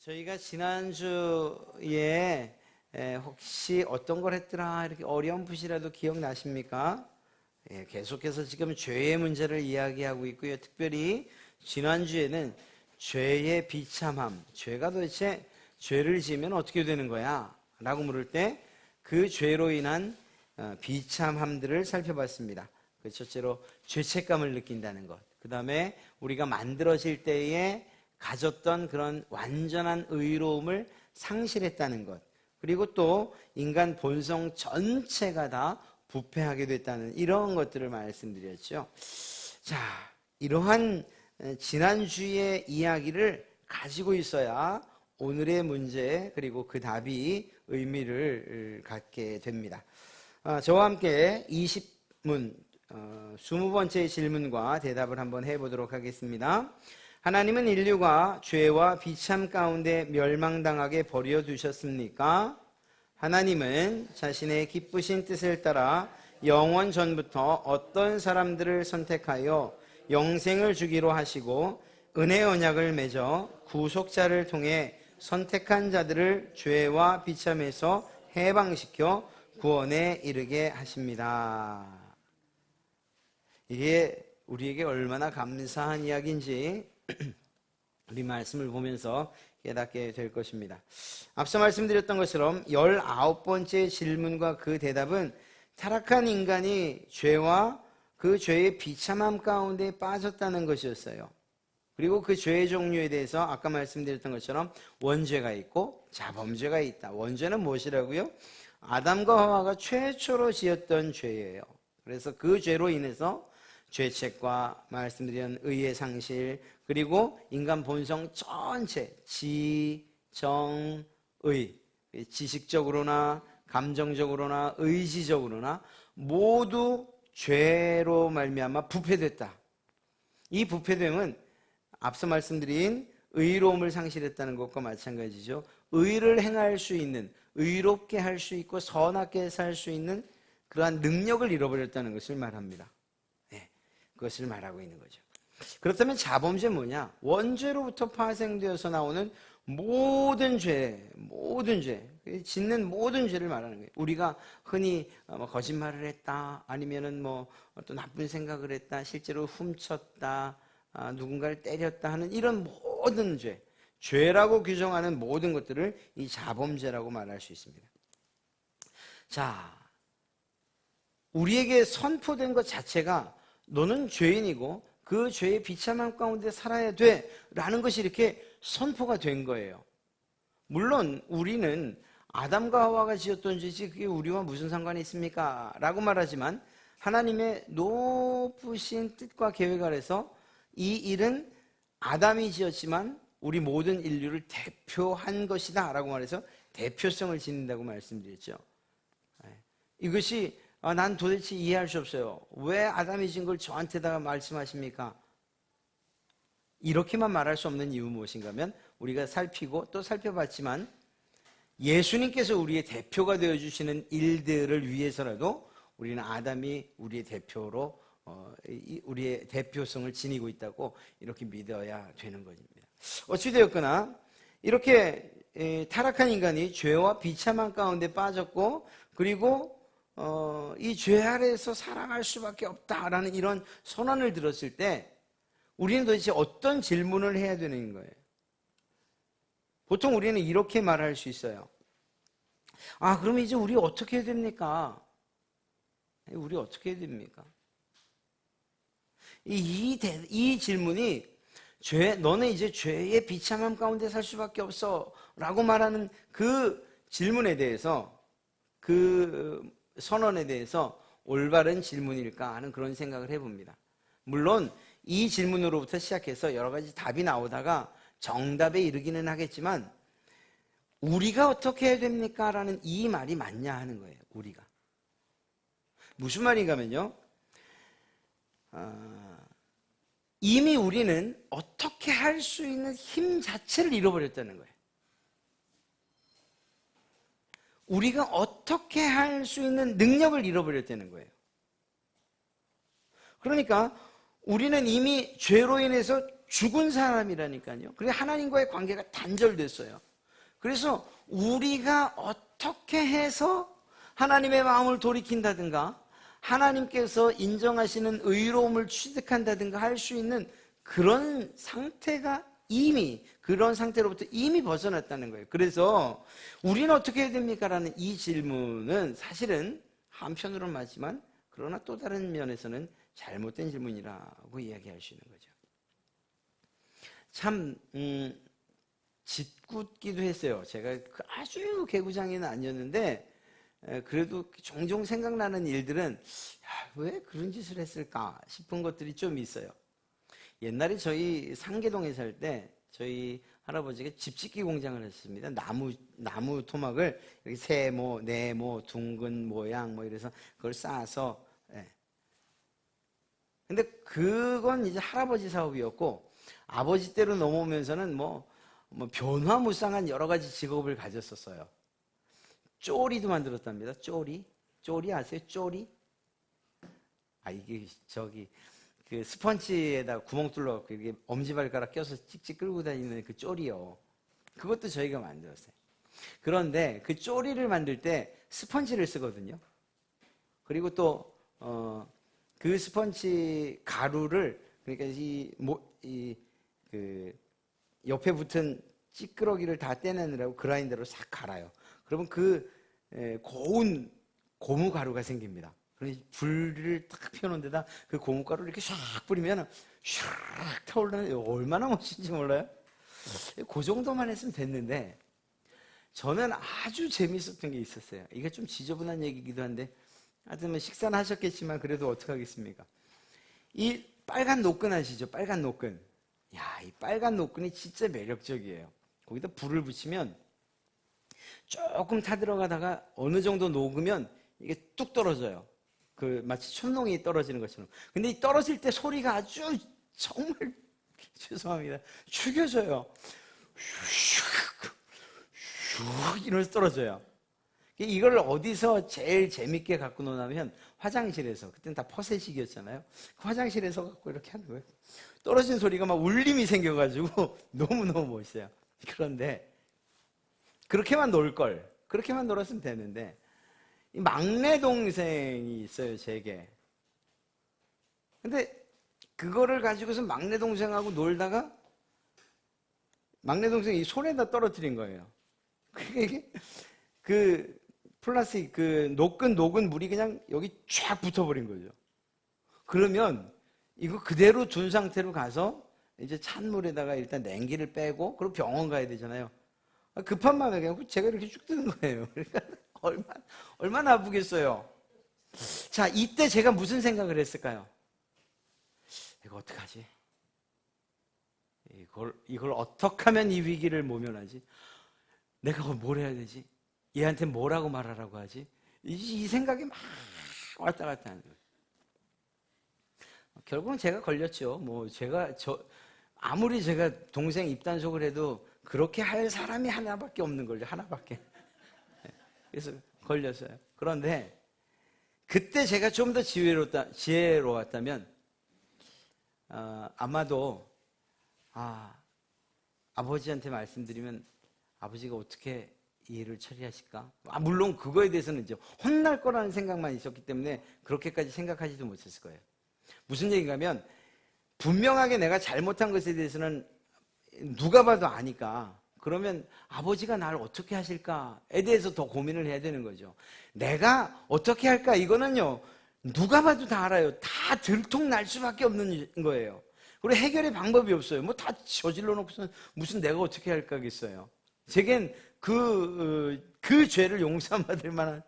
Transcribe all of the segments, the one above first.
저희가 지난주에 혹시 어떤 걸 했더라 이렇게 어렴풋이라도 기억나십니까? 계속해서 지금 죄의 문제를 이야기하고 있고요. 특별히 지난주에는 죄의 비참함, 죄가 도대체 죄를 지으면 어떻게 되는 거야? 라고 물을 때 그 죄로 인한 비참함들을 살펴봤습니다. 첫째로 죄책감을 느낀다는 것, 그 다음에 우리가 만들어질 때에 가졌던 그런 완전한 의로움을 상실했다는 것, 그리고 또 인간 본성 전체가 다 부패하게 됐다는 이런 것들을 말씀드렸죠. 자, 이러한 지난주의 이야기를 가지고 있어야 오늘의 문제 그리고 그 답이 의미를 갖게 됩니다. 저와 함께 20문 20번째 질문과 대답을 한번 해보도록 하겠습니다. 하나님은 인류가 죄와 비참 가운데 멸망당하게 버려두셨습니까? 하나님은 자신의 기쁘신 뜻을 따라 영원 전부터 어떤 사람들을 선택하여 영생을 주기로 하시고 은혜 언약을 맺어 구속자를 통해 선택한 자들을 죄와 비참에서 해방시켜 구원에 이르게 하십니다. 이게 우리에게 얼마나 감사한 이야기인지 우리 말씀을 보면서 깨닫게 될 것입니다. 앞서 말씀드렸던 것처럼 19번째 질문과 그 대답은 타락한 인간이 죄와 그 죄의 비참함 가운데 빠졌다는 것이었어요. 그리고 그 죄의 종류에 대해서 아까 말씀드렸던 것처럼 원죄가 있고 자범죄가 있다. 원죄는 무엇이라고요? 아담과 하와가 최초로 지었던 죄예요. 그래서 그 죄로 인해서 죄책과 말씀드린 의의 상실, 그리고 인간 본성 전체, 지, 정, 의, 지식적으로나 감정적으로나 의지적으로나 모두 죄로 말미암아 부패됐다. 이 부패됨은 앞서 말씀드린 의로움을 상실했다는 것과 마찬가지죠. 의를 행할 수 있는, 의롭게 할 수 있고 선하게 살 수 있는 그러한 능력을 잃어버렸다는 것을 말합니다. 그것을 말하고 있는 거죠. 그렇다면 자범죄는 뭐냐? 원죄로부터 파생되어서 나오는 모든 죄, 짓는 모든 죄를 말하는 거예요. 우리가 흔히 거짓말을 했다, 아니면은 또 나쁜 생각을 했다, 실제로 훔쳤다, 누군가를 때렸다 하는 이런 모든 죄, 죄라고 규정하는 모든 것들을 이 자범죄라고 말할 수 있습니다. 자, 우리에게 선포된 것 자체가 너는 죄인이고 그 죄의 비참함 가운데 살아야 돼 라는 것이 이렇게 선포가 된 거예요. 물론 우리는 아담과 하와가 지었던 죄지 그게 우리와 무슨 상관이 있습니까? 라고 말하지만 하나님의 높으신 뜻과 계획 아래서 이 일은 아담이 지었지만 우리 모든 인류를 대표한 것이다 라고 말해서 대표성을 지닌다고 말씀드렸죠. 이것이 난 도대체 이해할 수 없어요. 왜 아담이 지은 걸 저한테다가 말씀하십니까? 이렇게만 말할 수 없는 이유 무엇인가 하면 우리가 살피고 또 살펴봤지만 예수님께서 우리의 대표가 되어주시는 일들을 위해서라도 우리는 아담이 우리의 대표로 우리의 대표성을 지니고 있다고 이렇게 믿어야 되는 것입니다. 어찌되었거나 이렇게 타락한 인간이 죄와 비참함 가운데 빠졌고 그리고 이 죄 아래에서 살아갈 수밖에 없다라는 이런 선언을 들었을 때 우리는 도대체 어떤 질문을 해야 되는 거예요? 보통 우리는 이렇게 말할 수 있어요. 그럼 이제 우리 어떻게 해야 됩니까? 우리 어떻게 해야 됩니까? 이 질문이 너는 이제 죄의 비참함 가운데 살 수밖에 없어 라고 말하는 그 질문에 대해서 그 선언에 대해서 올바른 질문일까 하는 그런 생각을 해봅니다. 물론 이 질문으로부터 시작해서 여러 가지 답이 나오다가 정답에 이르기는 하겠지만 우리가 어떻게 해야 됩니까? 라는 이 말이 맞냐 하는 거예요. 우리가 무슨 말인가 하면요, 이미 우리는 어떻게 할 수 있는 힘 자체를 잃어버렸다는 거예요. 우리가 어떻게 할 수 있는 능력을 잃어버렸다는 거예요. 그러니까 우리는 이미 죄로 인해서 죽은 사람이라니까요. 그리고 하나님과의 관계가 단절됐어요. 그래서 우리가 어떻게 해서 하나님의 마음을 돌이킨다든가 하나님께서 인정하시는 의로움을 취득한다든가 할 수 있는 그런 상태가 이미 그런 상태로부터 이미 벗어났다는 거예요. 그래서 우리는 어떻게 해야 됩니까? 라는 이 질문은 사실은 한편으로는 맞지만 그러나 또 다른 면에서는 잘못된 질문이라고 이야기할 수 있는 거죠. 참 짓궂기도 했어요. 제가 아주 개구장이는 아니었는데 그래도 종종 생각나는 일들은 왜 그런 짓을 했을까 싶은 것들이 좀 있어요. 옛날에 저희 상계동에 살 때 저희 할아버지가 집짓기 공장을 했습니다. 나무 토막을 이렇게 세모, 네모, 둥근 모양 뭐 이래서 그걸 쌓아서. 근데 그건 이제 할아버지 사업이었고 아버지 때로 넘어오면서는 뭐 변화무쌍한 여러 가지 직업을 가졌었어요. 쪼리도 만들었답니다. 쪼리 아세요? 쪼리? 이게 그 스펀지에다 구멍 뚫려갖고 이렇게 엄지발가락 껴서 찍찍 끌고 다니는 그 쪼리요. 그것도 저희가 만들었어요. 그런데 그 쪼리를 만들 때 스펀지를 쓰거든요. 그리고 또 그 스펀지 가루를 그러니까 그 옆에 붙은 찌끄러기를 다 떼내느라고 그라인더로 싹 갈아요. 그러면 그 고운 고무 가루가 생깁니다. 그래서 불을 딱 펴놓은 데다 그 고무 가루를 이렇게 샥 뿌리면 슉 타오르는 얼마나 멋진지 몰라요? 그 정도만 했으면 됐는데 저는 아주 재미있었던 게 있었어요. 이게 좀 지저분한 얘기이기도 한데 하여튼 뭐 식사는 하셨겠지만 그래도 어떡하겠습니까? 이 빨간 노끈 아시죠? 빨간 노끈. 이 빨간 노끈이 진짜 매력적이에요. 거기다 불을 붙이면 조금 타들어가다가 어느 정도 녹으면 이게 뚝 떨어져요. 마치 촛농이 떨어지는 것처럼. 근데 이 떨어질 때 소리가 아주 정말 죄송합니다. 죽여져요. 슉 이러면서 떨어져요. 이걸 어디서 제일 재밌게 갖고 노냐면 화장실에서. 그때는 다 퍼세식이었잖아요. 그 화장실에서 갖고 이렇게 하는 거예요. 떨어진 소리가 막 울림이 생겨가지고 너무너무 멋있어요. 그런데 그렇게만 놀걸. 그렇게만 놀았으면 되는데 막내 동생이 있어요, 제게. 근데 그거를 가지고서 막내 동생하고 놀다가 막내 동생이 손에다 떨어뜨린 거예요. 그게 그 플라스틱 그 녹은 물이 그냥 여기 쫙 붙어버린 거죠. 그러면 이거 그대로 둔 상태로 가서 이제 찬물에다가 일단 냉기를 빼고 그리고 병원 가야 되잖아요. 급한 마음에 그냥 제가 이렇게 쭉 뜨는 거예요. 그러니까 얼마나 아프겠어요. 자, 이때 제가 무슨 생각을 했을까요? 이거 어떡하지? 이걸 어떻게 하면 이 위기를 모면하지? 내가 뭘 해야 되지? 얘한테 뭐라고 말하라고 하지? 이 생각이 막 왔다 갔다 하는 거예요. 결국은 제가 걸렸죠. 아무리 제가 동생 입단속을 해도 그렇게 할 사람이 하나밖에 없는 걸요. 하나밖에. 그래서 걸렸어요. 그런데 그때 제가 좀 더 지혜로웠다면 아마도 아버지한테 말씀드리면 아버지가 어떻게 이 일을 처리하실까? 물론 그거에 대해서는 이제 혼날 거라는 생각만 있었기 때문에 그렇게까지 생각하지도 못했을 거예요. 무슨 얘기인가 하면 분명하게 내가 잘못한 것에 대해서는 누가 봐도 아니까 그러면 아버지가 나를 어떻게 하실까에 대해서 더 고민을 해야 되는 거죠. 내가 어떻게 할까? 이거는요, 누가 봐도 다 알아요. 다 들통날 수밖에 없는 거예요. 그리고 해결의 방법이 없어요. 뭐 다 저질러 놓고서 무슨 내가 어떻게 할까겠어요. 제겐 그 죄를 용서받을 만한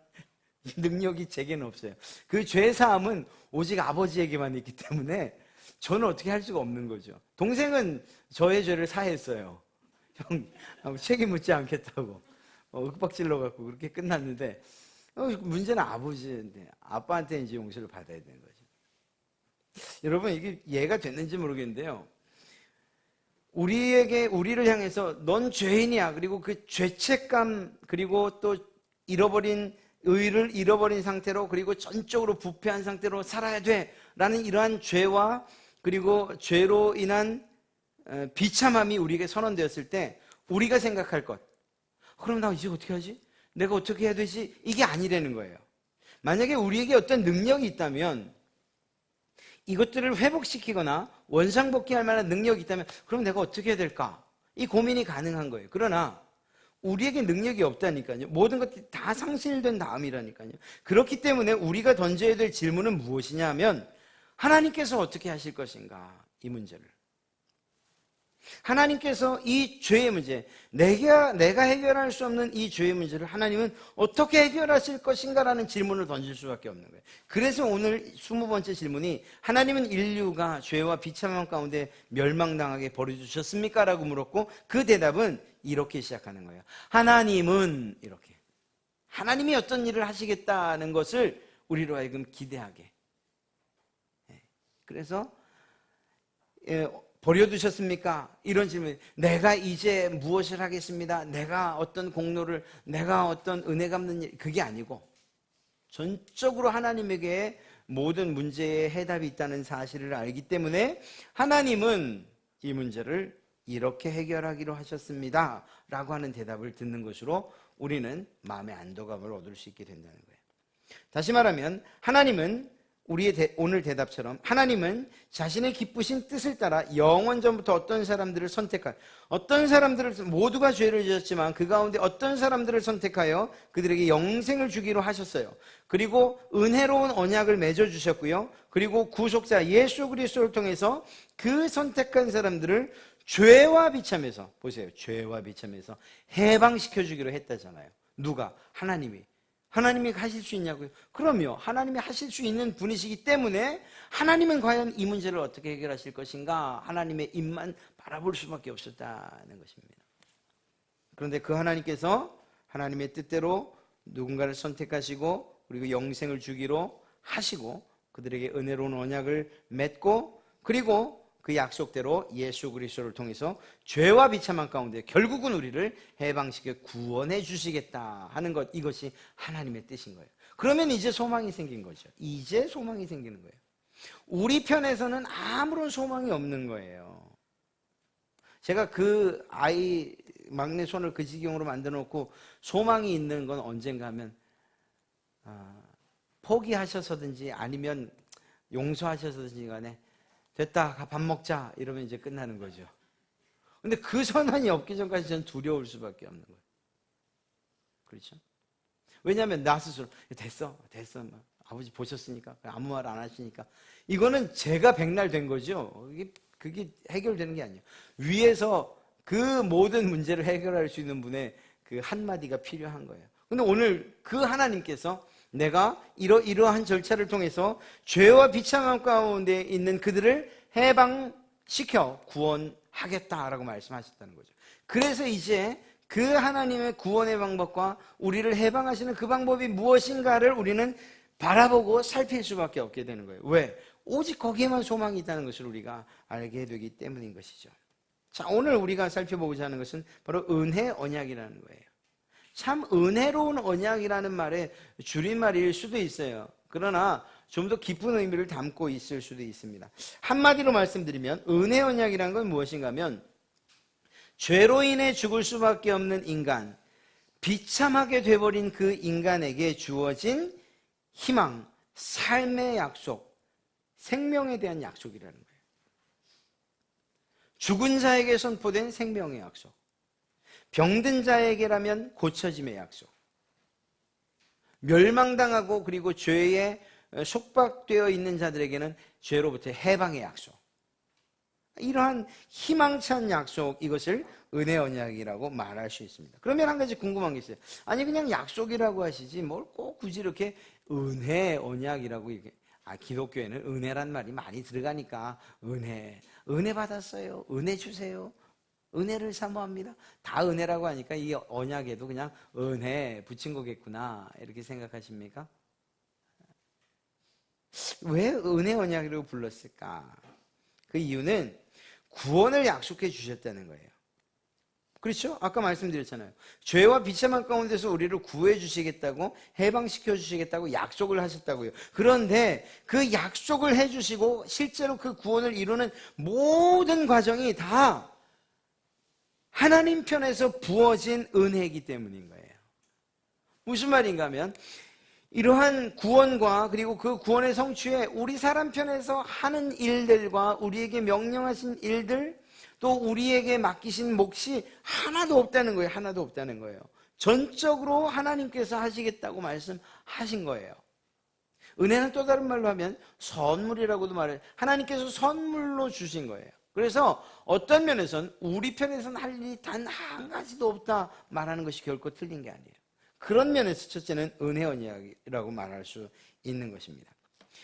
능력이 제게는 없어요. 그 죄사함은 오직 아버지에게만 있기 때문에 저는 어떻게 할 수가 없는 거죠. 동생은 저의 죄를 사했어요. 형, 책임 묻지 않겠다고 윽박질러 갖고 그렇게 끝났는데 문제는 아버지인데 아빠한테 이제 용서를 받아야 되는 거죠. 여러분 이게 이해가 됐는지 모르겠는데요. 우리를 향해서 넌 죄인이야. 그리고 그 죄책감 그리고 또 의를 잃어버린 상태로 그리고 전적으로 부패한 상태로 살아야 돼 라는 이러한 죄와 그리고 죄로 인한 비참함이 우리에게 선언되었을 때 우리가 생각할 것, 그럼 나 이제 어떻게 하지? 내가 어떻게 해야 되지? 이게 아니라는 거예요. 만약에 우리에게 어떤 능력이 있다면, 이것들을 회복시키거나 원상복귀할 만한 능력이 있다면, 그럼 내가 어떻게 해야 될까? 이 고민이 가능한 거예요. 그러나 우리에게 능력이 없다니까요. 모든 것들이 다 상실된 다음이라니까요. 그렇기 때문에 우리가 던져야 될 질문은 무엇이냐 하면, 하나님께서 어떻게 하실 것인가? 이 문제를. 하나님께서 이 죄의 문제, 내가 해결할 수 없는 이 죄의 문제를 하나님은 어떻게 해결하실 것인가라는 질문을 던질 수밖에 없는 거예요. 그래서 오늘 20번째 질문이, 하나님은 인류가 죄와 비참함 가운데 멸망당하게 버려두셨습니까? 라고 물었고, 그 대답은 이렇게 시작하는 거예요. 하나님은 이렇게, 하나님이 어떤 일을 하시겠다는 것을 우리로 하여금 기대하게. 그래서 버려두셨습니까? 이런 질문. 내가 이제 무엇을 하겠습니다. 내가 어떤 공로를, 내가 어떤 은혜 갚는 일, 그게 아니고 전적으로 하나님에게 모든 문제에 해답이 있다는 사실을 알기 때문에 하나님은 이 문제를 이렇게 해결하기로 하셨습니다 라고 하는 대답을 듣는 것으로 우리는 마음의 안도감을 얻을 수 있게 된다는 거예요. 다시 말하면 하나님은, 우리의 오늘 대답처럼 하나님은 자신의 기쁘신 뜻을 따라 영원 전부터 어떤 사람들을 모두가 죄를 지었지만 그 가운데 어떤 사람들을 선택하여 그들에게 영생을 주기로 하셨어요. 그리고 은혜로운 언약을 맺어주셨고요. 그리고 구속자 예수 그리스도를 통해서 그 선택한 사람들을 죄와 비참에서, 보세요, 죄와 비참에서 해방시켜주기로 했다잖아요. 누가? 하나님이 하실 수 있냐고요? 그럼요. 하나님이 하실 수 있는 분이시기 때문에 하나님은 과연 이 문제를 어떻게 해결하실 것인가? 하나님의 입만 바라볼 수밖에 없었다는 것입니다. 그런데 그 하나님께서 하나님의 뜻대로 누군가를 선택하시고 그리고 영생을 주기로 하시고 그들에게 은혜로운 언약을 맺고 그리고 그 약속대로 예수 그리스도를 통해서 죄와 비참한 가운데 결국은 우리를 해방시켜 구원해 주시겠다 하는 것, 이것이 하나님의 뜻인 거예요. 그러면 이제 소망이 생긴 거죠. 이제 소망이 생기는 거예요. 우리 편에서는 아무런 소망이 없는 거예요. 제가 그 아이 막내 손을 그 지경으로 만들어 놓고 소망이 있는 건 언젠가 하면 포기하셔서든지 아니면 용서하셔서든지 간에 됐다, 밥 먹자 이러면 이제 끝나는 거죠. 근데 그 선언이 없기 전까지 저는 두려울 수밖에 없는 거예요. 그렇죠? 왜냐하면 나 스스로 됐어 아버지 보셨으니까 아무 말 안 하시니까 이거는 제가 백날 된 거죠. 그게 해결되는 게 아니에요. 위에서 그 모든 문제를 해결할 수 있는 분의 그 한마디가 필요한 거예요. 근데 오늘 그 하나님께서 내가 이러한 절차를 통해서 죄와 비참함 가운데 있는 그들을 해방시켜 구원하겠다라고 말씀하셨다는 거죠. 그래서 이제 그 하나님의 구원의 방법과 우리를 해방하시는 그 방법이 무엇인가를 우리는 바라보고 살필 수밖에 없게 되는 거예요. 왜? 오직 거기에만 소망이 있다는 것을 우리가 알게 되기 때문인 것이죠. 자, 오늘 우리가 살펴보고자 하는 것은 바로 은혜 언약이라는 거예요. 참 은혜로운 언약이라는 말의 줄임말일 수도 있어요. 그러나 좀 더 깊은 의미를 담고 있을 수도 있습니다. 한마디로 말씀드리면 은혜 언약이란 건 무엇인가 하면 죄로 인해 죽을 수밖에 없는 인간, 비참하게 돼버린 그 인간에게 주어진 희망, 삶의 약속, 생명에 대한 약속이라는 거예요. 죽은 자에게 선포된 생명의 약속, 병든 자에게라면 고쳐짐의 약속, 멸망당하고 그리고 죄에 속박되어 있는 자들에게는 죄로부터 해방의 약속, 이러한 희망찬 약속, 이것을 은혜 언약이라고 말할 수 있습니다. 그러면 한 가지 궁금한 게 있어요. 아니 그냥 약속이라고 하시지 뭘 꼭 굳이 이렇게 은혜 언약이라고 이게 기독교에는 은혜란 말이 많이 들어가니까 은혜 받았어요, 은혜 주세요, 은혜를 사모합니다, 다 은혜라고 하니까 이 언약에도 그냥 은혜 붙인 거겠구나 이렇게 생각하십니까? 왜 은혜 언약이라고 불렀을까? 그 이유는 구원을 약속해 주셨다는 거예요. 그렇죠? 아까 말씀드렸잖아요. 죄와 비참한 가운데서 우리를 구해 주시겠다고, 해방시켜 주시겠다고 약속을 하셨다고요. 그런데 그 약속을 해 주시고 실제로 그 구원을 이루는 모든 과정이 다 하나님 편에서 부어진 은혜이기 때문인 거예요. 무슨 말인가 하면 이러한 구원과 그리고 그 구원의 성취에 우리 사람 편에서 하는 일들과 우리에게 명령하신 일들, 또 우리에게 맡기신 몫이 하나도 없다는 거예요. 하나도 없다는 거예요. 전적으로 하나님께서 하시겠다고 말씀하신 거예요. 은혜는 또 다른 말로 하면 선물이라고도 말해요. 하나님께서 선물로 주신 거예요. 그래서 어떤 면에서는 우리 편에서는 할 일이 단 한 가지도 없다 말하는 것이 결코 틀린 게 아니에요. 그런 면에서 첫째는 은혜 언약이라고 말할 수 있는 것입니다.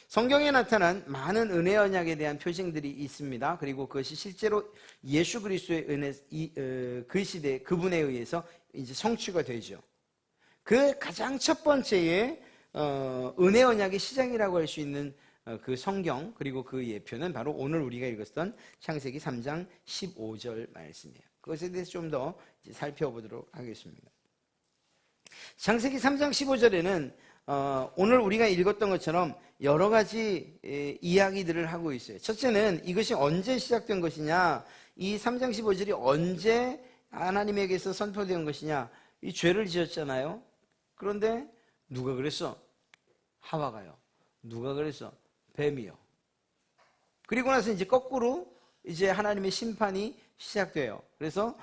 성경에 나타난 많은 은혜 언약에 대한 표징들이 있습니다. 그리고 그것이 실제로 예수 그리스도의 그 시대 그분에 의해서 이제 성취가 되죠. 그 가장 첫 번째의 은혜 언약의 시작이라고 할 수 있는 그 성경 그리고 그 예표는 바로 오늘 우리가 읽었던 창세기 3장 15절 말씀이에요. 그것에 대해서 좀 더 살펴보도록 하겠습니다. 창세기 3장 15절에는 오늘 우리가 읽었던 것처럼 여러 가지 이야기들을 하고 있어요. 첫째는 이것이 언제 시작된 것이냐, 이 3장 15절이 언제 하나님에게서 선포된 것이냐. 이 죄를 지었잖아요. 그런데 누가 그랬어? 하와가요. 누가 그랬어? 뱀이요. 그리고 나서 이제 거꾸로 이제 하나님의 심판이 시작돼요. 그래서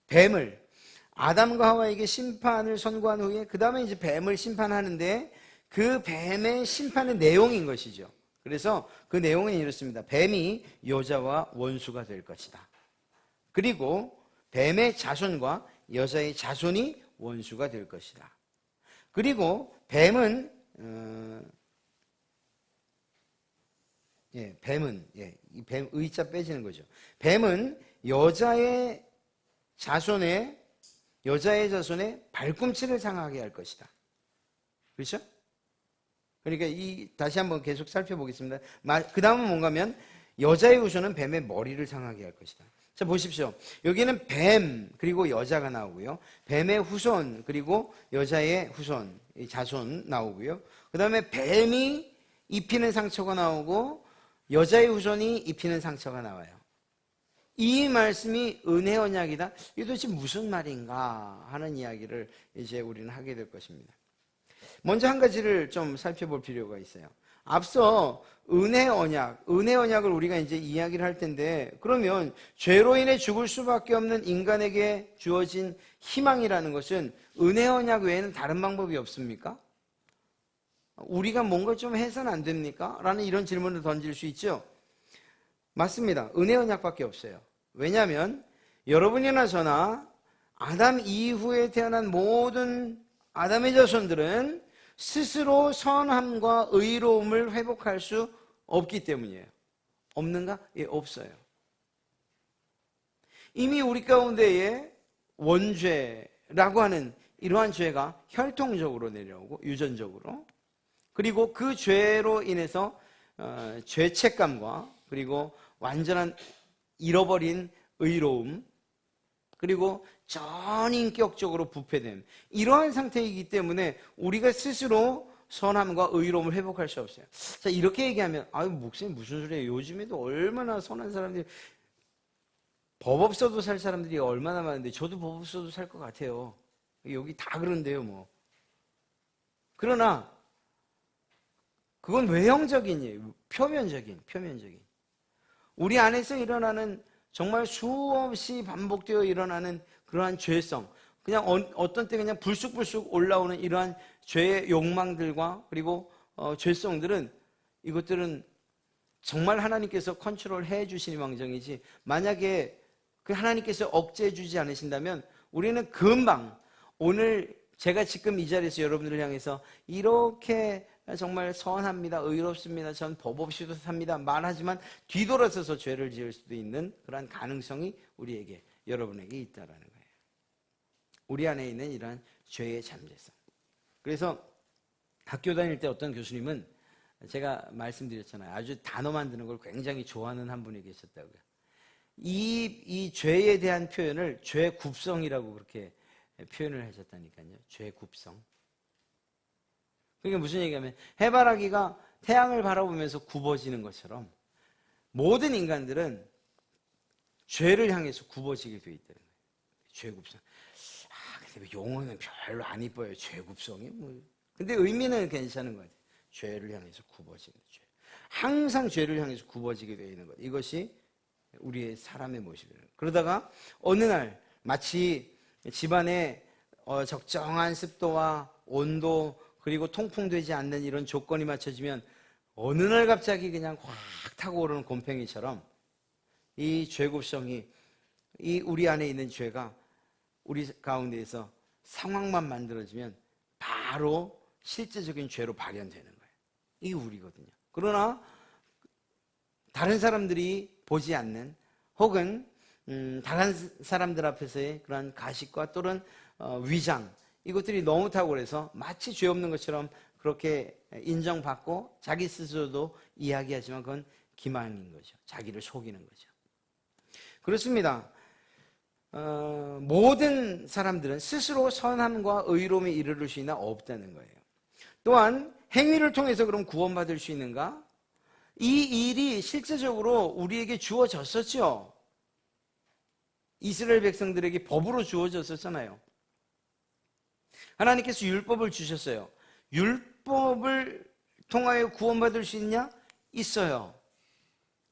뱀을, 아담과 하와에게 심판을 선고한 후에 그 다음에 이제 뱀을 심판하는데 그 뱀의 심판의 내용인 것이죠. 그래서 그 내용은 이렇습니다. 뱀이 여자와 원수가 될 것이다. 그리고 뱀의 자손과 여자의 자손이 원수가 될 것이다. 그리고 뱀은 이 뱀 의자 빼지는 거죠. 뱀은 여자의 자손의 발꿈치를 상하게 할 것이다. 그렇죠? 그러니까 다시 한번 계속 살펴보겠습니다. 그 다음은 뭔가 하면 여자의 후손은 뱀의 머리를 상하게 할 것이다. 자, 보십시오. 여기는 뱀 그리고 여자가 나오고요. 뱀의 후손 그리고 여자의 후손, 자손 나오고요. 그 다음에 뱀이 입히는 상처가 나오고 여자의 후손이 입히는 상처가 나와요. 이 말씀이 은혜 언약이다. 이게 도대체 무슨 말인가 하는 이야기를 이제 우리는 하게 될 것입니다. 먼저 한 가지를 좀 살펴볼 필요가 있어요. 앞서 은혜 언약을 우리가 이제 이야기를 할 텐데, 그러면 죄로 인해 죽을 수밖에 없는 인간에게 주어진 희망이라는 것은 은혜 언약 외에는 다른 방법이 없습니까? 우리가 뭔가 좀 해서는 안 됩니까? 라는 이런 질문을 던질 수 있죠. 맞습니다. 은혜 언약밖에 없어요. 왜냐하면 여러분이나 저나 아담 이후에 태어난 모든 아담의 자손들은 스스로 선함과 의로움을 회복할 수 없기 때문이에요. 없는가? 예, 없어요. 이미 우리 가운데에 원죄라고 하는 이러한 죄가 혈통적으로 내려오고 유전적으로, 그리고 그 죄로 인해서 죄책감과 그리고 완전한 잃어버린 의로움, 그리고 전인격적으로 부패됨, 이러한 상태이기 때문에 우리가 스스로 선함과 의로움을 회복할 수 없어요. 자, 이렇게 얘기하면 아유 목사님 무슨 소리예요? 요즘에도 얼마나 선한 사람들이, 법 없어도 살 사람들이 얼마나 많은데 저도 법 없어도 살 것 같아요. 여기 다 그런데요 뭐. 그러나 그건 외형적인 예요. 표면적인. 우리 안에서 일어나는 정말 수없이 반복되어 일어나는 그러한 죄성, 그냥 어떤 때 그냥 불쑥불쑥 올라오는 이러한 죄의 욕망들과 그리고 죄성들은, 이것들은 정말 하나님께서 컨트롤해 주시니 망정이지, 만약에 그 하나님께서 억제해 주지 않으신다면 우리는 금방, 오늘 제가 지금 이 자리에서 여러분들을 향해서 이렇게 정말 선합니다, 의롭습니다, 전 법 없이도 삽니다 말하지만 뒤돌아서서 죄를 지을 수도 있는 그러한 가능성이 우리에게, 여러분에게 있다라는 거예요. 우리 안에 있는 이러한 죄의 잠재성. 그래서 학교 다닐 때 어떤 교수님은, 제가 말씀드렸잖아요, 아주 단어 만드는 걸 굉장히 좋아하는 한 분이 계셨다고요. 이 죄에 대한 표현을 죄굽성이라고 그렇게 표현을 하셨다니까요. 죄굽성. 그게 무슨 얘기냐면 해바라기가 태양을 바라보면서 굽어지는 것처럼 모든 인간들은 죄를 향해서 굽어지게 되어 있다는 거예요. 죄굽성. 근데 용어는 별로 안 이뻐요. 죄굽성이 뭐. 근데 의미는 괜찮은 것 같아요. 죄를 향해서 굽어지는 죄. 항상 죄를 향해서 굽어지게 되어 있는 것. 이것이 우리의 사람의 모습이에요. 그러다가 어느 날 마치 집안에 적정한 습도와 온도 그리고 통풍되지 않는 이런 조건이 맞춰지면 어느 날 갑자기 그냥 확 타고 오르는 곰팡이처럼 이 죄굽성이 이 우리 안에 있는 죄가 우리 가운데에서 상황만 만들어지면 바로 실제적인 죄로 발현되는 거예요. 이게 우리거든요. 그러나 다른 사람들이 보지 않는 혹은 다른 사람들 앞에서의 그런 가식과 또는 위장 이것들이 너무 탁월해서 마치 죄 없는 것처럼 그렇게 인정받고 자기 스스로도 이야기하지만 그건 기만인 거죠. 자기를 속이는 거죠. 그렇습니다. 모든 사람들은 스스로 선함과 의로움에 이르를 수 있나 없다는 거예요. 또한 행위를 통해서 그럼 구원받을 수 있는가? 이 일이 실제적으로 우리에게 주어졌었죠. 이스라엘 백성들에게 법으로 주어졌었잖아요. 하나님께서 율법을 주셨어요. 율법을 통하여 구원받을 수 있냐? 있어요.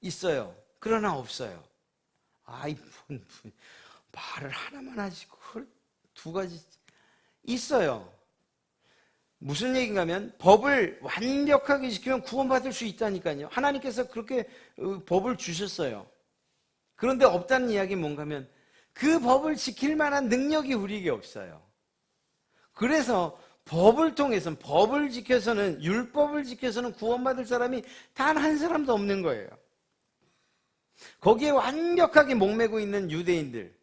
있어요. 그러나 없어요. 말을 하나만 하지 그걸 두 가지 있어요. 무슨 얘기인가 하면 법을 완벽하게 지키면 구원받을 수 있다니까요. 하나님께서 그렇게 법을 주셨어요. 그런데 없다는 이야기는 뭔가 하면 그 법을 지킬 만한 능력이 우리에게 없어요. 그래서 법을 통해서 법을 지켜서는 율법을 지켜서는 구원받을 사람이 단 한 사람도 없는 거예요. 거기에 완벽하게 목매고 있는 유대인들,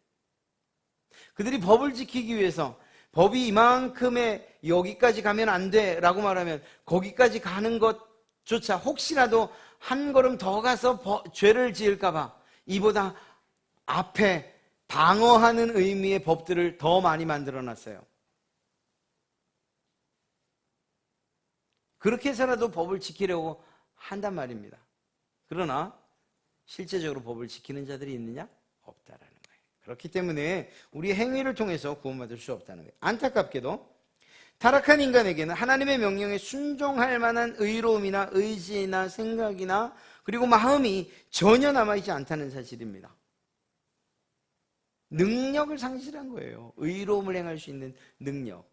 그들이 법을 지키기 위해서 법이 이만큼의 여기까지 가면 안 돼라고 말하면 거기까지 가는 것조차 혹시라도 한 걸음 더 가서 죄를 지을까 봐 이보다 앞에 방어하는 의미의 법들을 더 많이 만들어 놨어요. 그렇게 해서라도 법을 지키려고 한단 말입니다. 그러나 실제적으로 법을 지키는 자들이 있느냐? 없다라는 거예요. 그렇기 때문에 우리의 행위를 통해서 구원받을 수 없다는 거예요. 안타깝게도 타락한 인간에게는 하나님의 명령에 순종할 만한 의로움이나 의지나 생각이나 그리고 마음이 전혀 남아있지 않다는 사실입니다. 능력을 상실한 거예요. 의로움을 행할 수 있는 능력.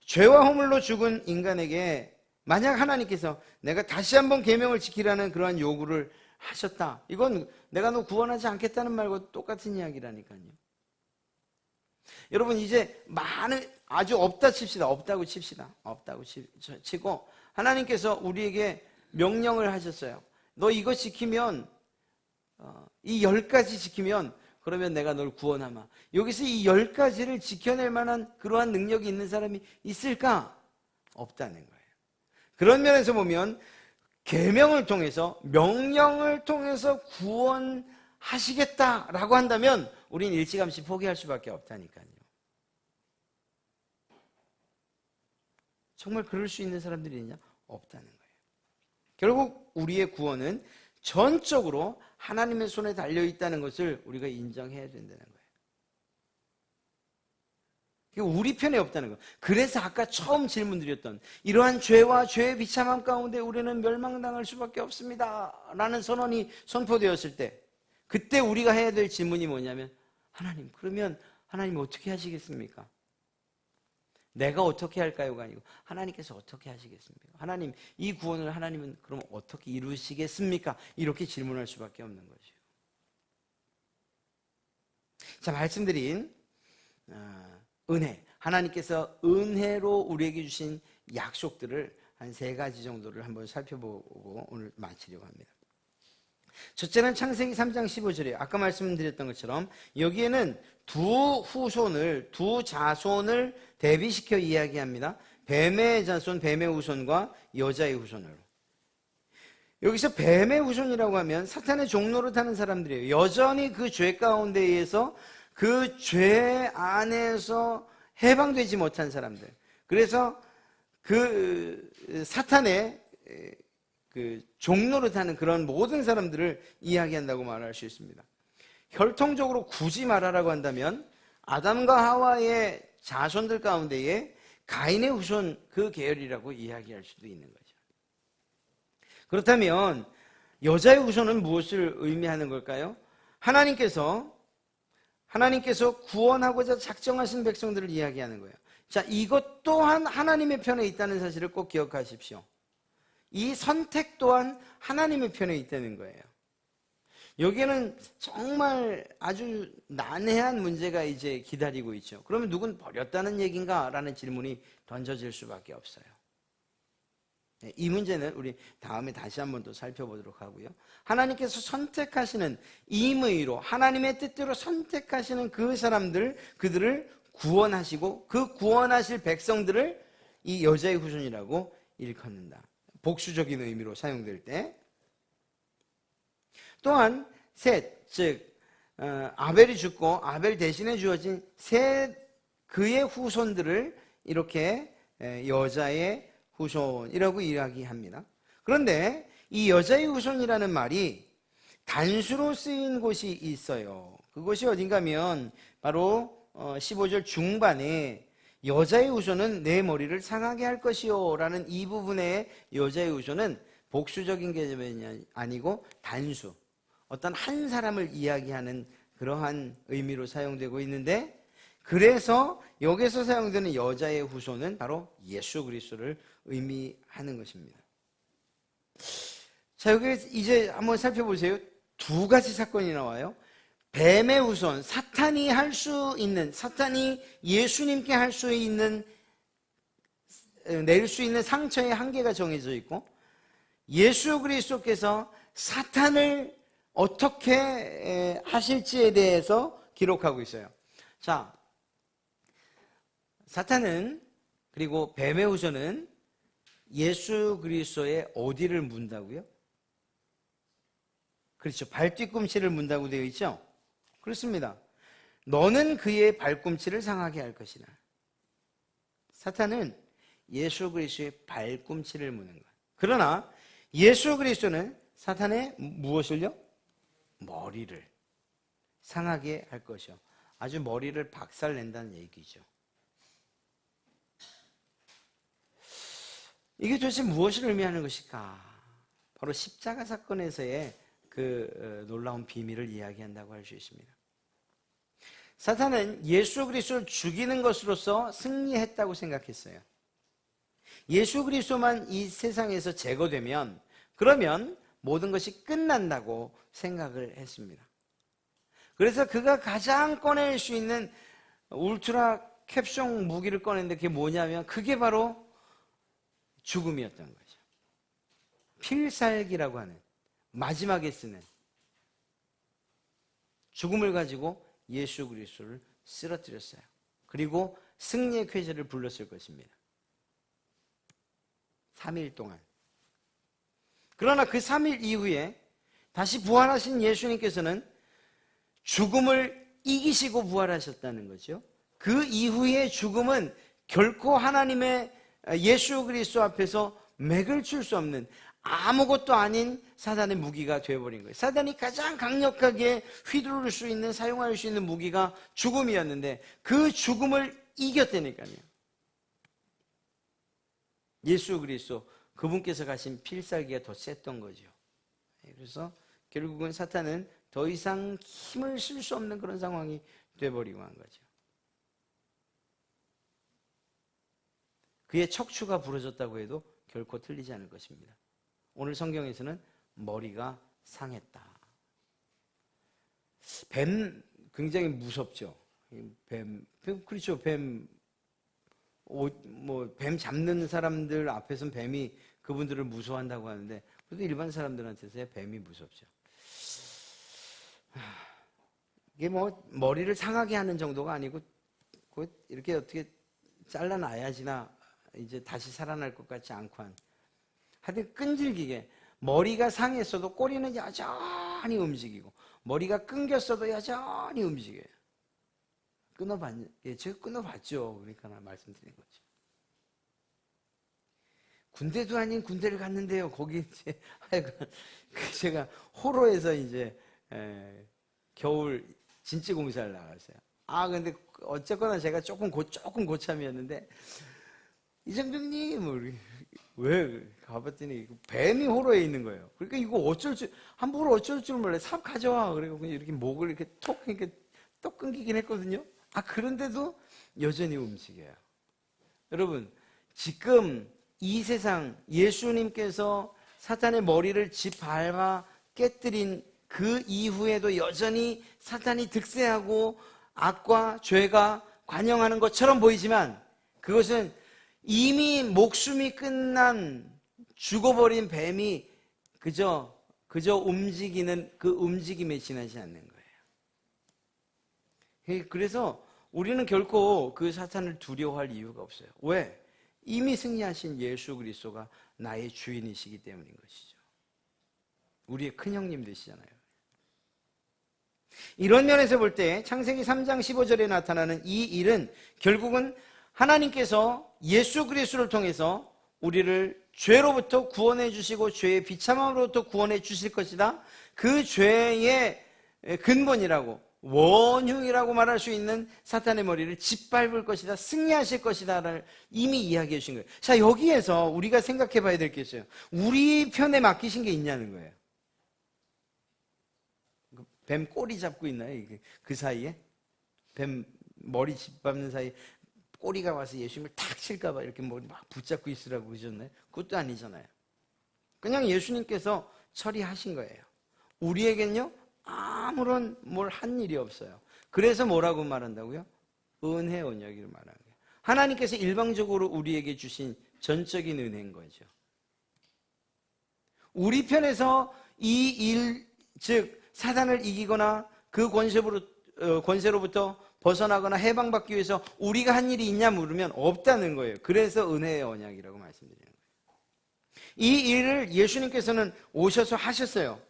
죄와 허물로 죽은 인간에게 만약 하나님께서 내가 다시 한번 계명을 지키라는 그러한 요구를 하셨다. 이건 내가 너 구원하지 않겠다는 말과 똑같은 이야기라니까요. 여러분 이제 많은 아주 없다 칩시다. 없다고 칩시다. 없다고 치고 하나님께서 우리에게 명령을 하셨어요. 너 이거 지키면 이 10가지 지키면 그러면 내가 널 구원하마. 여기서 이 10가지를 지켜낼 만한 그러한 능력이 있는 사람이 있을까? 없다는 거예요. 그런 면에서 보면 계명을 통해서 명령을 통해서 구원하시겠다라고 한다면 우린 일찌감치 포기할 수밖에 없다니까요. 정말 그럴 수 있는 사람들이 있냐? 없다는 거예요. 결국 우리의 구원은 전적으로 하나님의 손에 달려있다는 것을 우리가 인정해야 된다는 거예요. 우리 편에 없다는 거예요. 그래서 아까 처음 질문드렸던 이러한 죄와 죄의 비참함 가운데 우리는 멸망당할 수밖에 없습니다 라는 선언이 선포되었을 때 그때 우리가 해야 될 질문이 뭐냐면 하나님 그러면 하나님 어떻게 하시겠습니까? 내가 어떻게 할까요가 아니고 하나님께서 어떻게 하시겠습니까? 하나님 이 구원을 하나님은 그럼 어떻게 이루시겠습니까? 이렇게 질문할 수밖에 없는 거죠. 자, 말씀드린 은혜, 하나님께서 은혜로 우리에게 주신 약속들을 한 3가지 정도를 한번 살펴보고 오늘 마치려고 합니다. 첫째는 창세기 3장 15절이에요. 아까 말씀드렸던 것처럼 여기에는 두 자손을 대비시켜 이야기합니다. 뱀의 자손, 뱀의 후손과 여자의 후손으로. 여기서 뱀의 후손이라고 하면 사탄의 종로를 타는 사람들이에요. 여전히 그 죄 가운데 의해서 그 죄 안에서 해방되지 못한 사람들. 그래서 그 사탄의 그 종로를 타는 그런 모든 사람들을 이야기한다고 말할 수 있습니다. 혈통적으로 굳이 말하라고 한다면 아담과 하와의 자손들 가운데에 가인의 후손 그 계열이라고 이야기할 수도 있는 거죠. 그렇다면 여자의 후손은 무엇을 의미하는 걸까요? 하나님께서 구원하고자 작정하신 백성들을 이야기하는 거예요. 자, 이것 또한 하나님의 편에 있다는 사실을 꼭 기억하십시오. 이 선택 또한 하나님의 편에 있다는 거예요. 여기에는 정말 아주 난해한 문제가 이제 기다리고 있죠. 그러면 누군 버렸다는 얘기인가? 라는 질문이 던져질 수밖에 없어요. 이 문제는 우리 다음에 다시 한번 또 살펴보도록 하고요. 하나님께서 선택하시는 임의로 하나님의 뜻대로 선택하시는 그 사람들, 그들을 구원하시고 그 구원하실 백성들을 이 여자의 후손이라고 일컫는다. 복수적인 의미로 사용될 때. 또한 셋, 즉 아벨이 죽고 아벨 대신에 주어진 셋 그의 후손들을 이렇게 여자의 후손이라고 이야기합니다. 그런데 이 여자의 후손이라는 말이 단수로 쓰인 곳이 있어요. 그것이 어딘가면 바로 15절 중반에 여자의 후손은 내 머리를 상하게 할 것이요 라는 이 부분의 여자의 후손은 복수적인 개념이 아니고 단수, 어떤 한 사람을 이야기하는 그러한 의미로 사용되고 있는데, 그래서 여기서 사용되는 여자의 후손은 바로 예수 그리스도를 의미하는 것입니다. 자, 여기 이제 한번 살펴보세요. 두 가지 사건이 나와요. 뱀의 후손, 사탄이 할 수 있는, 사탄이 예수님께 할 수 있는, 낼 수 있는 상처의 한계가 정해져 있고, 예수 그리스도께서 사탄을 어떻게 하실지에 대해서 기록하고 있어요. 자, 사탄은, 그리고 뱀의 후손은 예수 그리스도의 어디를 문다고요? 그렇죠. 발뒤꿈치를 문다고 되어 있죠? 그렇습니다. 너는 그의 발꿈치를 상하게 할 것이다. 사탄은 예수 그리스도의 발꿈치를 무는 것. 그러나 예수 그리스도는 사탄의 무엇을요? 머리를 상하게 할 것이요. 아주 머리를 박살낸다는 얘기죠. 이게 도대체 무엇을 의미하는 것일까? 바로 십자가 사건에서의 그 놀라운 비밀을 이야기한다고 할 수 있습니다. 사탄은 예수 그리스도를 죽이는 것으로서 승리했다고 생각했어요. 예수 그리스도만 이 세상에서 제거되면, 그러면 모든 것이 끝난다고 생각을 했습니다. 그래서 그가 가장 꺼낼 수 있는 울트라 캡숑 무기를 꺼냈는데 그게 뭐냐면 그게 바로 죽음이었던 거죠. 필살기라고 하는, 마지막에 쓰는 죽음을 가지고 예수 그리스도를 쓰러뜨렸어요. 그리고 승리의 쾌제를 불렀을 것입니다. 3일 동안. 그러나 그 3일 이후에 다시 부활하신 예수님께서는 죽음을 이기시고 부활하셨다는 거죠. 그 이후의 죽음은 결코 하나님의 예수 그리스도 앞에서 맥을 출 수 없는 아무것도 아닌 사단의 무기가 되어버린 거예요. 사단이 가장 강력하게 휘두를 수 있는, 사용할 수 있는 무기가 죽음이었는데 그 죽음을 이겼다니까요. 예수 그리스도, 그분께서 가신 필살기가 더 셌던 거죠. 그래서 결국은 사탄은 더 이상 힘을 쓸 수 없는 그런 상황이 되어버리고 한 거죠. 그의 척추가 부러졌다고 해도 결코 틀리지 않을 것입니다. 오늘 성경에서는 머리가 상했다. 뱀 굉장히 무섭죠. 뱀 그렇죠. 뱀 잡는 사람들 앞에서는 뱀이 그분들을 무서워한다고 하는데, 그래도 일반 사람들한테서야 뱀이 무섭죠. 이게 머리를 상하게 하는 정도가 아니고 이렇게 어떻게 잘라놔야지나 이제 다시 살아날 것 같지 않고 하여튼 끈질기게 머리가 상했어도 꼬리는 여전히 움직이고 머리가 끊겼어도 여전히 움직여요. 제가 끊어봤죠. 그러니까 말씀드린 거죠. 군대도 아닌 군대를 갔는데요. 거기 이제 제가 호로에서 이제 겨울 진지공사를 나갔어요. 근데 어쨌거나 제가 조금 고참이었는데 이정병님 왜 가봤더니 뱀이 호로에 있는 거예요. 그러니까 이거 함부로 어쩔 줄 몰라요. 삽 가져와. 그리고 그냥 이렇게 목을 이렇게 이렇게 또 끊기긴 했거든요. 그런데도 여전히 움직여요. 여러분, 지금 이 세상 예수님께서 사탄의 머리를 짓밟아 깨뜨린 그 이후에도 여전히 사탄이 득세하고 악과 죄가 관영하는 것처럼 보이지만 그것은 이미 목숨이 끝난 죽어버린 뱀이 그저 움직이는 그 움직임에 지나지 않는 거예요. 그래서 우리는 결코 그 사탄을 두려워할 이유가 없어요. 왜? 이미 승리하신 예수 그리스도가 나의 주인이시기 때문인 것이죠. 우리의 큰형님 되시잖아요. 이런 면에서 볼 때 창세기 3장 15절에 나타나는 이 일은 결국은 하나님께서 예수 그리스도를 통해서 우리를 죄로부터 구원해 주시고 죄의 비참함으로부터 구원해 주실 것이다. 그 죄의 근본이라고 원흉이라고 말할 수 있는 사탄의 머리를 짓밟을 것이다. 승리하실 것이다를 이미 이야기해 주신 거예요. 자, 여기에서 우리가 생각해 봐야 될 게 있어요. 우리 편에 맡기신 게 있냐는 거예요. 뱀 꼬리 잡고 있나요? 그 사이에? 뱀 머리 짓밟는 사이에 꼬리가 와서 예수님을 탁 칠까봐 이렇게 머리 막 붙잡고 있으라고 그러셨나요? 그것도 아니잖아요. 그냥 예수님께서 처리하신 거예요. 우리에겐요, 아무런 뭘 한 일이 없어요. 그래서 뭐라고 말한다고요? 은혜 언약이라고 말하는 거예요. 하나님께서 일방적으로 우리에게 주신 전적인 은혜인 거죠. 우리 편에서 이 일, 즉 사단을 이기거나 그 권세로부터 벗어나거나 해방받기 위해서 우리가 한 일이 있냐 물으면 없다는 거예요. 그래서 은혜의 언약이라고 말씀드리는 거예요. 이 일을 예수님께서는 오셔서 하셨어요.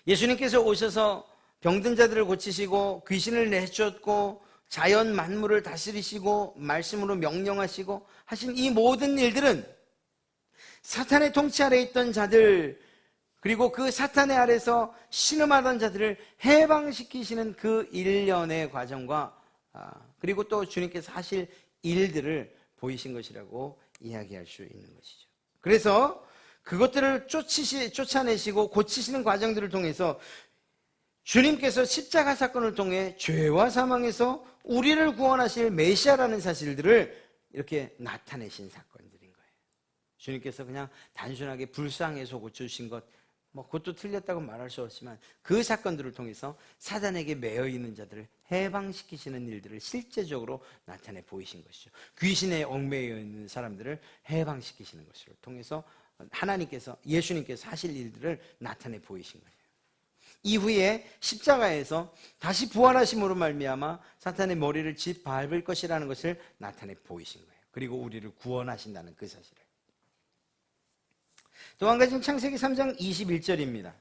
예수님께서 오셔서 병든 자들을 고치시고 귀신을 내쫓고 자연 만물을 다스리시고 말씀으로 명령하시고 하신 이 모든 일들은 사탄의 통치 아래 있던 자들, 그리고 그 사탄의 아래서 신음하던 자들을 해방시키시는 그 일련의 과정과 그리고 또 주님께서 하실 일들을 보이신 것이라고 이야기할 수 있는 것이죠. 그래서 그것들을 쫓아내시고 고치시는 과정들을 통해서 주님께서 십자가 사건을 통해 죄와 사망에서 우리를 구원하실 메시아라는 사실들을 이렇게 나타내신 사건들인 거예요. 주님께서 그냥 단순하게 불쌍해서 고쳐주신 것, 그것도 틀렸다고 말할 수 없지만 그 사건들을 통해서 사단에게 매여 있는 자들을 해방시키시는 일들을 실제적으로 나타내 보이신 것이죠. 귀신에 얽매여 있는 사람들을 해방시키시는 것을 통해서 하나님께서, 예수님께서 하실 일들을 나타내 보이신 거예요. 이후에 십자가에서 다시 부활하심으로 말미암아 사탄의 머리를 짓밟을 것이라는 것을 나타내 보이신 거예요. 그리고 우리를 구원하신다는 그 사실을. 또 한 가지는 창세기 3장 21절입니다.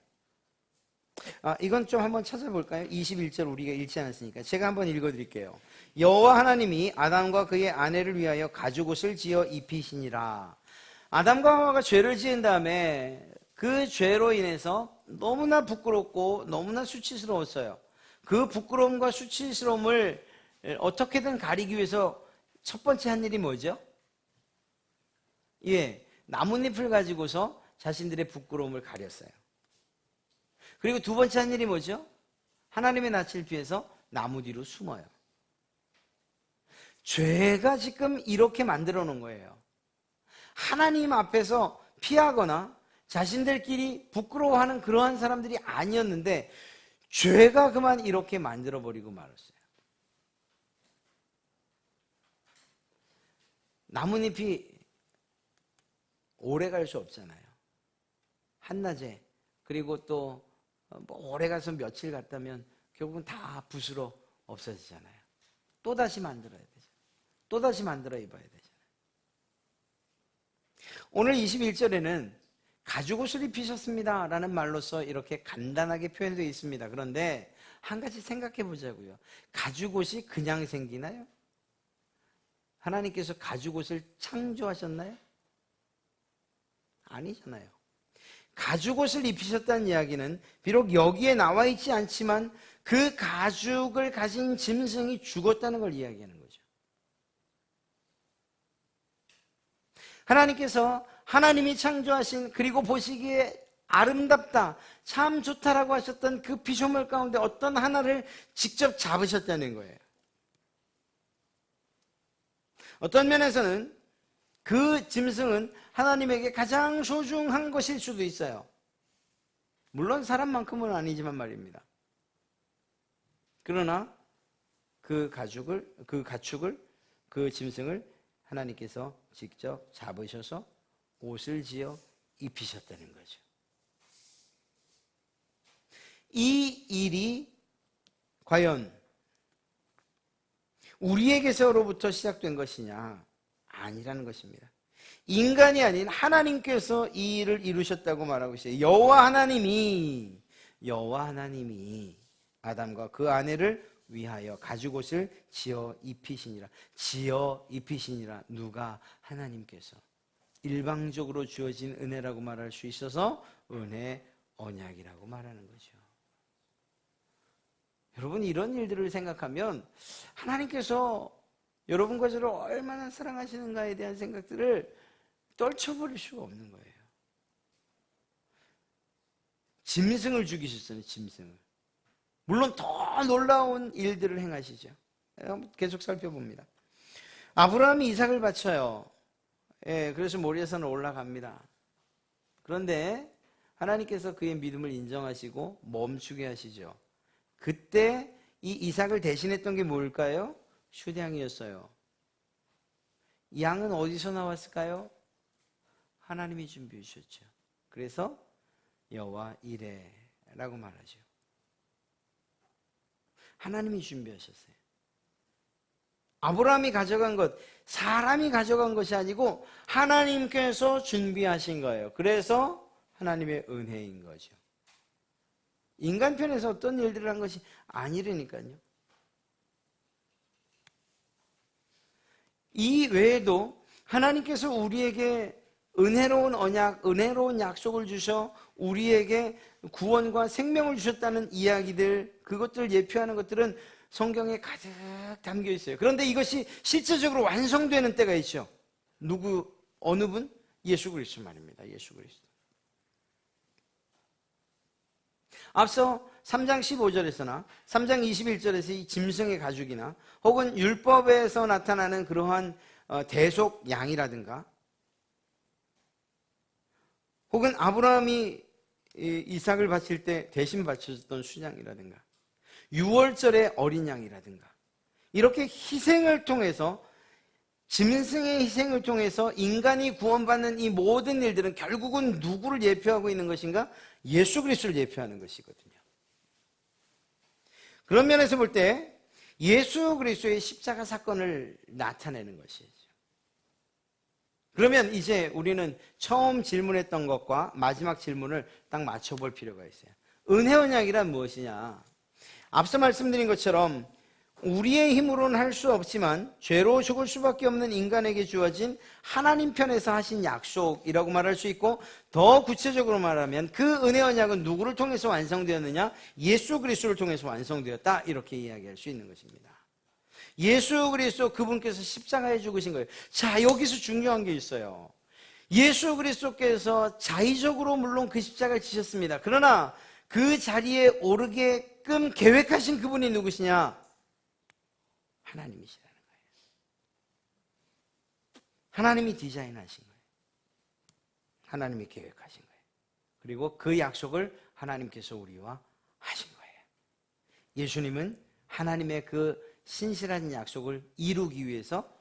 이건 좀 한번 찾아볼까요? 21절 우리가 읽지 않았으니까 제가 한번 읽어드릴게요. 여호와 하나님이 아담과 그의 아내를 위하여 가죽옷을 지어 입히시니라. 아담과 하와가 죄를 지은 다음에 그 죄로 인해서 너무나 부끄럽고 너무나 수치스러웠어요. 그 부끄러움과 수치스러움을 어떻게든 가리기 위해서 첫 번째 한 일이 뭐죠? 나뭇잎을 가지고서 자신들의 부끄러움을 가렸어요. 그리고 두 번째 한 일이 뭐죠? 하나님의 낯을 피해서 나무 뒤로 숨어요. 죄가 지금 이렇게 만들어 놓은 거예요. 하나님 앞에서 피하거나 자신들끼리 부끄러워하는 그러한 사람들이 아니었는데 죄가 그만 이렇게 만들어버리고 말았어요. 나뭇잎이 오래 갈 수 없잖아요. 한낮에, 그리고 또 오래 가서 며칠 갔다면 결국은 다 붓으로 없어지잖아요. 또다시 만들어야 되죠. 또다시 만들어 입어야 되잖아요. 오늘 21절에는 가죽옷을 입히셨습니다 라는 말로써 이렇게 간단하게 표현되어 있습니다. 그런데 한 가지 생각해 보자고요. 가죽옷이 그냥 생기나요? 하나님께서 가죽옷을 창조하셨나요? 아니잖아요. 가죽옷을 입히셨다는 이야기는 비록 여기에 나와 있지 않지만 그 가죽을 가진 짐승이 죽었다는 걸 이야기하는 거죠. 하나님께서 하나님이 창조하신 그리고 보시기에 아름답다, 참 좋다라고 하셨던 그 피조물 가운데 어떤 하나를 직접 잡으셨다는 거예요. 어떤 면에서는 그 짐승은 하나님에게 가장 소중한 것일 수도 있어요. 물론 사람만큼은 아니지만 말입니다. 그러나 그 가축을, 그 짐승을 하나님께서 직접 잡으셔서 옷을 지어 입히셨다는 거죠. 이 일이 과연 우리에게서로부터 시작된 것이냐? 아니라는 것입니다. 인간이 아닌 하나님께서 이 일을 이루셨다고 말하고 있어요. 여호와 하나님이 아담과 그 아내를 위하여 가죽옷을 지어 입히시니라. 누가? 하나님께서. 일방적으로 주어진 은혜라고 말할 수 있어서 은혜 언약이라고 말하는 거죠. 여러분, 이런 일들을 생각하면 하나님께서 여러분과 저를 얼마나 사랑하시는가에 대한 생각들을 떨쳐버릴 수가 없는 거예요. 짐승을 죽이셨잖아요, 짐승을. 물론 더 놀라운 일들을 행하시죠. 계속 살펴봅니다. 아브라함이 이삭을 바쳐요. 그래서 모리아산을 올라갑니다. 그런데 하나님께서 그의 믿음을 인정하시고 멈추게 하시죠. 그때 이 이삭을 대신했던 게 뭘까요? 슈양이었어요. 양은 어디서 나왔을까요? 하나님이 준비해 주셨죠. 그래서 여호와 이레라고 말하죠. 하나님이 준비하셨어요. 아브라함이 가져간 것, 사람이 가져간 것이 아니고 하나님께서 준비하신 거예요. 그래서 하나님의 은혜인 거죠. 인간 편에서 어떤 일들을 한 것이 아니라니까요. 이 외에도 하나님께서 우리에게 은혜로운 언약, 은혜로운 약속을 주셔 우리에게 구원과 생명을 주셨다는 이야기들, 그것들을 예표하는 것들은 성경에 가득 담겨 있어요. 그런데 이것이 실제적으로 완성되는 때가 있죠. 어느 분? 예수 그리스도 말입니다. 예수 그리스도. 앞서 3장 15절에서나 3장 21절에서 이 짐승의 가죽이나 혹은 율법에서 나타나는 그러한 대속 양이라든가 혹은 아브라함이 이삭을 바칠 때 대신 바쳐줬던 순양이라든가 유월절의 어린 양이라든가 이렇게 희생을 통해서 짐승의 희생을 통해서 인간이 구원받는 이 모든 일들은 결국은 누구를 예표하고 있는 것인가? 예수 그리스도를 예표하는 것이거든요. 그런 면에서 볼 때 예수 그리스도의 십자가 사건을 나타내는 것이죠. 그러면 이제 우리는 처음 질문했던 것과 마지막 질문을 딱 맞춰볼 필요가 있어요. 은혜 언약이란 무엇이냐? 앞서 말씀드린 것처럼 우리의 힘으로는 할 수 없지만 죄로 죽을 수밖에 없는 인간에게 주어진 하나님 편에서 하신 약속이라고 말할 수 있고, 더 구체적으로 말하면 그 은혜 언약은 누구를 통해서 완성되었느냐? 예수 그리스도를 통해서 완성되었다, 이렇게 이야기할 수 있는 것입니다. 예수 그리스도, 그분께서 십자가에 죽으신 거예요. 자, 여기서 중요한 게 있어요. 예수 그리스도께서 자의적으로 물론 그 십자가를 지셨습니다. 그러나 그 자리에 오르게끔 계획하신 그분이 누구시냐? 하나님이시라는 거예요. 하나님이 디자인하신 거예요. 하나님이 계획하신 거예요. 그리고 그 약속을 하나님께서 우리와 하신 거예요. 예수님은 하나님의 그 신실한 약속을 이루기 위해서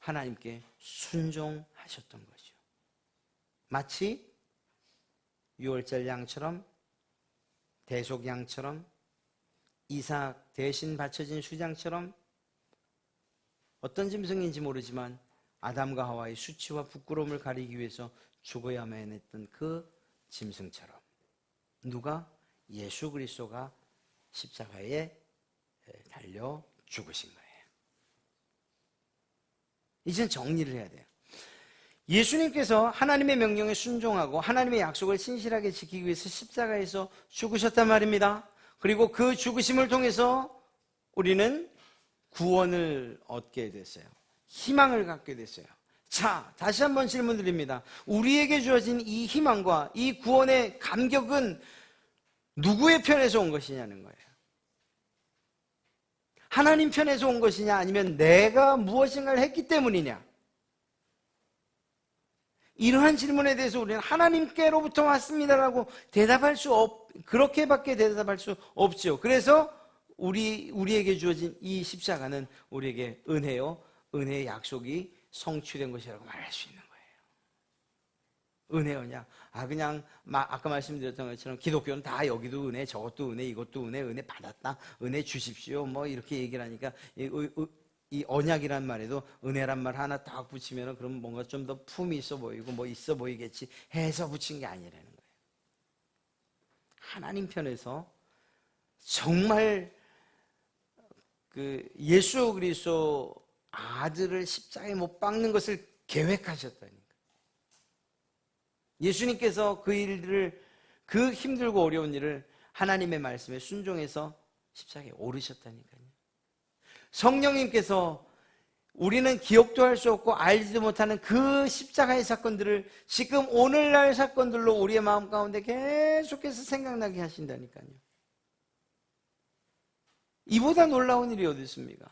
하나님께 순종하셨던 거죠. 마치 유월절 양처럼, 대속 양처럼, 이삭 대신 바쳐진 수장처럼, 어떤 짐승인지 모르지만 아담과 하와의 수치와 부끄러움을 가리기 위해서 죽어야만 했던 그 짐승처럼. 누가? 예수 그리스도가 십자가에 달려 죽으신 거예요. 이젠 정리를 해야 돼요. 예수님께서 하나님의 명령에 순종하고 하나님의 약속을 신실하게 지키기 위해서 십자가에서 죽으셨단 말입니다. 그리고 그 죽으심을 통해서 우리는 구원을 얻게 됐어요. 희망을 갖게 됐어요. 자, 다시 한번 질문 드립니다. 우리에게 주어진 이 희망과 이 구원의 감격은 누구의 편에서 온 것이냐는 거예요. 하나님 편에서 온 것이냐, 아니면 내가 무엇인가를 했기 때문이냐? 이러한 질문에 대해서 우리는 하나님께로부터 왔습니다라고 그렇게밖에 대답할 수 없죠. 그래서 우리에게 주어진 이 십자가는 우리에게 은혜의 약속이 성취된 것이라고 말할 수 있는 거예요. 은혜였냐? 그냥 아까 말씀드렸던 것처럼 기독교는 다 여기도 은혜, 저것도 은혜, 이것도 은혜 받았다, 은혜 주십시오, 뭐 이렇게 얘기를 하니까 이 언약이란 말에도 은혜란 말 하나 딱 붙이면 그럼 뭔가 좀 더 품이 있어 보이고 뭐 있어 보이겠지 해서 붙인 게 아니라는 거예요. 하나님 편에서 정말 그 예수 그리스도 아들을 십자가에 못 박는 것을 계획하셨다니까. 예수님께서 그 힘들고 어려운 일을 하나님의 말씀에 순종해서 십자가에 오르셨다니까요. 성령님께서 우리는 기억도 할 수 없고 알지도 못하는 그 십자가의 사건들을 지금 오늘날 사건들로 우리의 마음 가운데 계속해서 생각나게 하신다니까요. 이보다 놀라운 일이 어디 있습니까?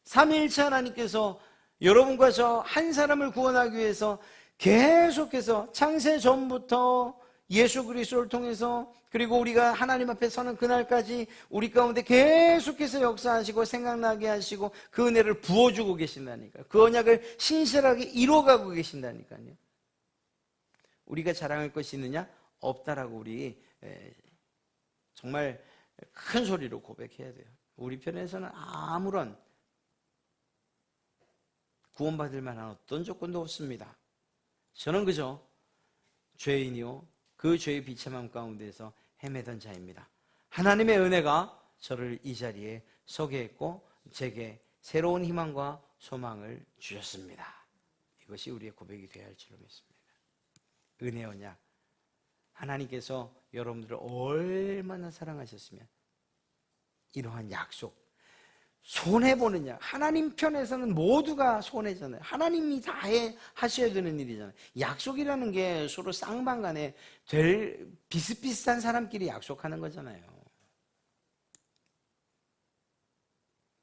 삼위일체 하나님께서 여러분과 저 한 사람을 구원하기 위해서 계속해서 창세 전부터 예수 그리스도를 통해서, 그리고 우리가 하나님 앞에 서는 그날까지 우리 가운데 계속해서 역사하시고 생각나게 하시고 그 은혜를 부어주고 계신다니까요. 그 언약을 신실하게 이루어가고 계신다니까요. 우리가 자랑할 것이 있느냐? 없다라고 우리 정말 큰 소리로 고백해야 돼요. 우리 편에서는 아무런 구원받을 만한 어떤 조건도 없습니다. 저는 그저 죄인이요 그 죄의 비참함 가운데서 헤매던 자입니다. 하나님의 은혜가 저를 이 자리에 서게 했고 제게 새로운 희망과 소망을 주셨습니다. 이것이 우리의 고백이 되어야 할 줄로 믿습니다. 은혜 언약, 하나님께서 여러분들을 얼마나 사랑하셨으면 이러한 약속, 손해보느냐? 하나님 편에서는 모두가 손해잖아요. 하나님이 다 하셔야 되는 일이잖아요. 약속이라는 게 서로 쌍방간에 비슷비슷한 사람끼리 약속하는 거잖아요.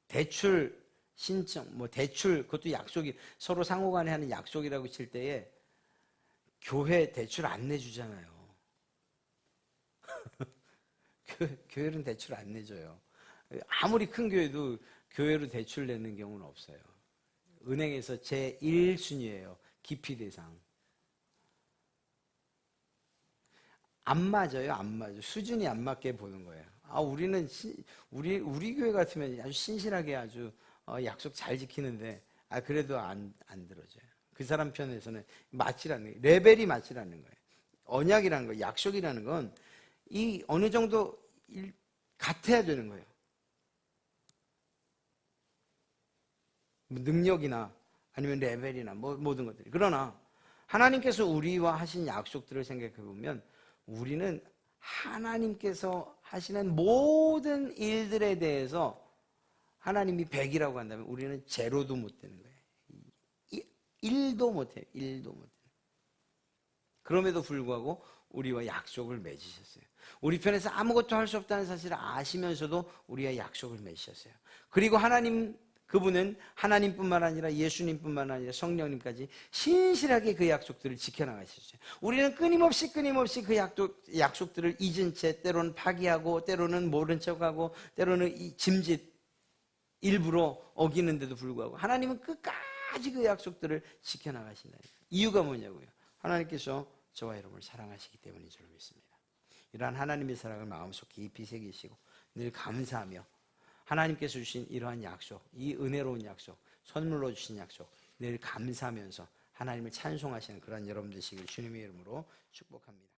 대출 신청, 대출, 그것도 약속이, 서로 상호간에 하는 약속이라고 칠 때에 교회 대출 안 내주잖아요. 교회는 대출 안 내줘요. 아무리 큰 교회도 교회로 대출 내는 경우는 없어요. 은행에서 제1순위예요. 기피 대상. 안 맞아요. 안 맞아요. 수준이 안 맞게 보는 거예요. 우리는 우리 교회 같으면 아주 신실하게 아주 약속 잘 지키는데 그래도 안 들어줘요. 그 사람 편에서는 맞질 않는 거예요. 레벨이 맞질 않는 거예요. 언약이라는 거, 약속이라는 건 이 어느 정도 같아야 되는 거예요. 능력이나 아니면 레벨이나 모든 것들이. 그러나 하나님께서 우리와 하신 약속들을 생각해 보면 우리는 하나님께서 하시는 모든 일들에 대해서 하나님이 100이라고 한다면 우리는 제로도 못 되는 거예요. 1도 못해요. 1도 못해요. 그럼에도 불구하고 우리와 약속을 맺으셨어요. 우리 편에서 아무것도 할 수 없다는 사실을 아시면서도 우리와 약속을 맺으셨어요. 그리고 그분은 하나님뿐만 아니라 예수님뿐만 아니라 성령님까지 신실하게 그 약속들을 지켜나가셨어요. 우리는 끊임없이 그 약속들을 잊은 채 때로는 파기하고 때로는 모른 척하고 때로는 짐짓 일부러 어기는데도 불구하고 하나님은 끝까지 그 약속들을 지켜나가신다. 이유가 뭐냐고요? 하나님께서 저와 여러분을 사랑하시기 때문인 줄 믿습니다. 이러한 하나님의 사랑을 마음속 깊이 새기시고 늘 감사하며 하나님께서 주신 이러한 약속, 이 은혜로운 약속, 선물로 주신 약속 늘 감사하면서 하나님을 찬송하시는 그런 여러분 되시길 주님의 이름으로 축복합니다.